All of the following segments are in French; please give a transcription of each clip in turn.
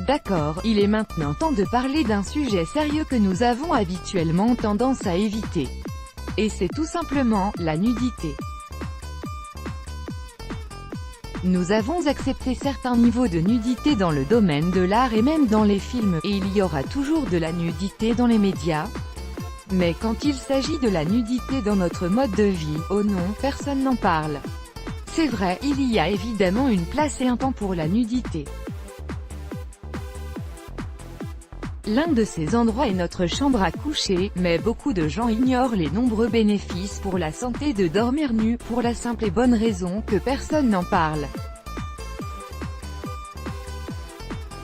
D'accord, il est maintenant temps de parler d'un sujet sérieux que nous avons habituellement tendance à éviter. Et c'est tout simplement, la nudité. Nous avons accepté certains niveaux de nudité dans le domaine de l'art et même dans les films, et il y aura toujours de la nudité dans les médias. Mais quand il s'agit de la nudité dans notre mode de vie, oh non, personne n'en parle. C'est vrai, il y a évidemment une place et un temps pour la nudité. L'un de ces endroits est notre chambre à coucher, mais beaucoup de gens ignorent les nombreux bénéfices pour la santé de dormir nu, pour la simple et bonne raison que personne n'en parle.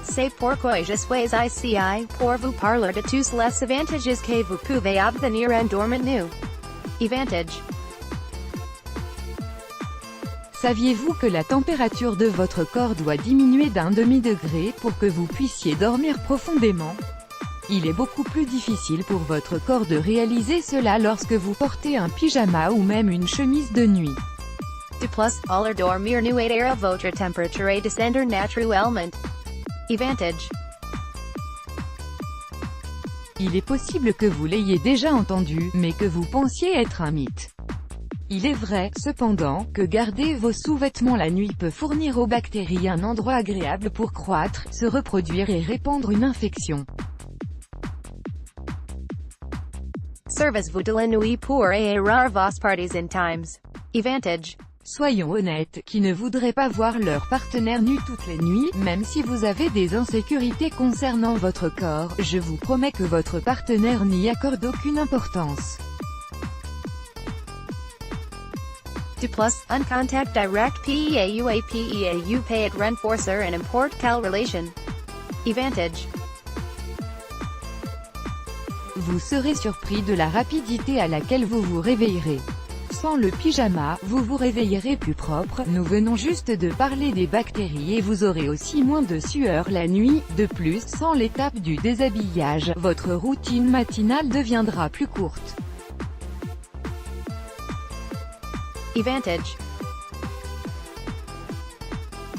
C'est pourquoi je suis ici pour vous parler de tous les avantages que vous pouvez obtenir en dormant nu. Avantage. Saviez-vous que la température de votre corps doit diminuer d'un demi-degré pour que vous puissiez dormir profondément? Il est beaucoup plus difficile pour votre corps de réaliser cela lorsque vous portez un pyjama ou même une chemise de nuit. De plus, aller dormir nu aider à votre température à descendre naturellement. Avantage. Il est possible que vous l'ayez déjà entendu, mais que vous pensiez être un mythe. Il est vrai, cependant, que garder vos sous-vêtements la nuit peut fournir aux bactéries un endroit agréable pour croître, se reproduire et répandre une infection. Servez-vous de la nuit pour aérer vos parties intimes. Avantage. Soyons honnêtes, qui ne voudraient pas voir leur partenaire nu toutes les nuits, même si vous avez des insécurités concernant votre corps, je vous promets que votre partenaire n'y accorde aucune importance. De plus, un contact direct peut renforcer en n'importe quelle relation. Avantage. Vous serez surpris de la rapidité à laquelle vous vous réveillerez. Sans le pyjama, vous vous réveillerez plus propre, nous venons juste de parler des bactéries et vous aurez aussi moins de sueur la nuit. De plus, sans l'étape du déshabillage, votre routine matinale deviendra plus courte. Avantage.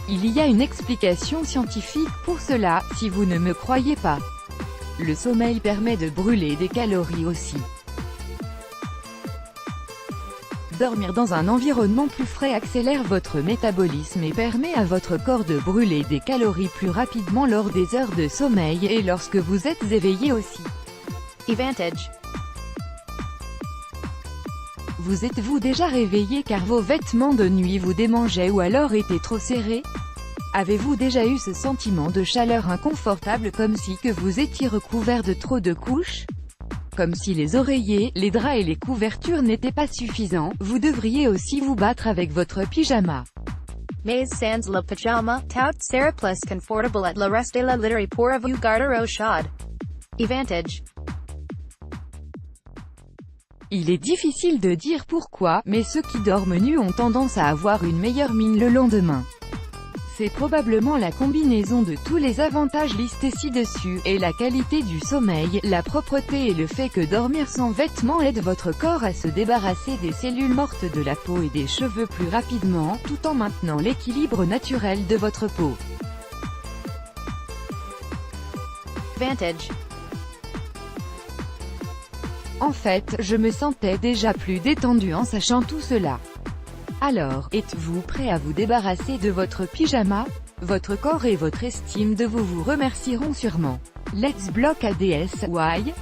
Il y a une explication scientifique pour cela, si vous ne me croyez pas. Le sommeil permet de brûler des calories aussi. Dormir dans un environnement plus frais accélère votre métabolisme et permet à votre corps de brûler des calories plus rapidement lors des heures de sommeil et lorsque vous êtes éveillé aussi. Avantage. Vous êtes-vous déjà réveillé car vos vêtements de nuit vous démangeaient ou alors étaient trop serrés? Avez-vous déjà eu ce sentiment de chaleur inconfortable comme si que vous étiez recouvert de trop de couches? Comme si les oreillers, les draps et les couvertures n'étaient pas suffisants, vous devriez aussi vous battre avec votre pyjama. Mais sans le pyjama, tout sera plus confortable et le reste de la literie pour vous garder au chaud. Avantage. Il est difficile de dire pourquoi, mais ceux qui dorment nus ont tendance à avoir une meilleure mine le lendemain. C'est probablement la combinaison de tous les avantages listés ci-dessus, et la qualité du sommeil, la propreté et le fait que dormir sans vêtements aide votre corps à se débarrasser des cellules mortes de la peau et des cheveux plus rapidement, tout en maintenant l'équilibre naturel de votre peau. Avantage. En fait, je me sentais déjà plus détendu en sachant tout cela. Alors, êtes-vous prêt à vous débarrasser de votre pyjama? Votre corps et votre estime de vous remercieront sûrement. Let's block ADS, why?